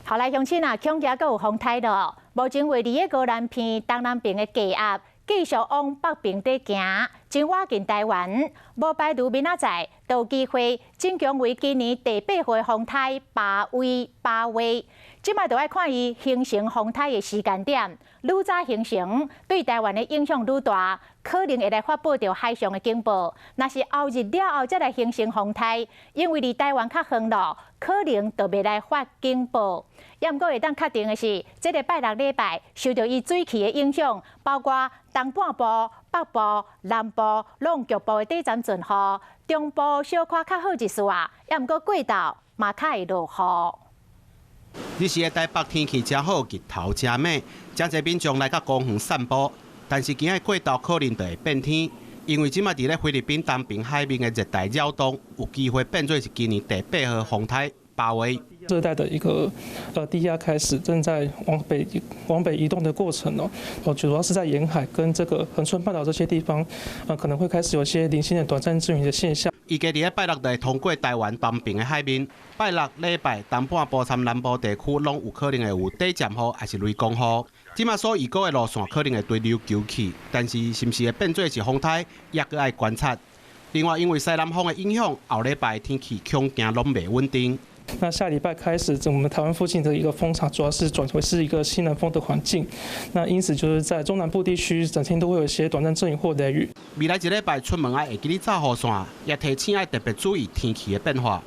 后来乡亲啊，恐惊阁有风台咯。目前为2个高南片东南边的低压继续往北边底行，真靠近台湾，无排除明仔载都有机会增强为今年第8号风台把位。即卖就要看伊形成风台的时间点，愈早形成，对台湾的影响愈大，可能会来发布到海上的警报。若是后日了后再来形成风台，因为离台湾较远咯，可能就袂来发警报。也毋过会当确定的是，这个拜六礼拜受到伊水汽的影响，包括东半部、北部、南部拢局部的短暂阵雨，中部小可较好一丝啊，也毋过过道嘛较会落雨。日时的台北天气真好，日头真美，真侪民众来到公园散步。但是今日过道可能就会变天，因为即卖伫咧菲律宾东边海面的热带扰动，有机会变作是今年第8号风台把位。热带的一个低压开始正在往北移动的过程哦，主要是在沿海跟这个恒春半岛这些地方，可能会开始有些零星的短暂阵雨的现象。预计伫咧拜六就会通过台湾东边的海面，拜六礼拜东半部参南部地区拢有可能会有短暂雨，还是雷公雨。即马所预估的路线可能会对流球起，但是是毋是会变作是风台，也搁爱观察。另外，因为西南风的影响，后礼拜天气恐惊拢袂稳定。那下礼拜开始，我们台湾附近的一个风场主要是转为是一个西南风的环境，那因此就是在中南部地区，整天都会有一些短暂阵雨或雷雨。未来一礼拜出门要会记得走雨伞，也提醒要特别注意天气的变化。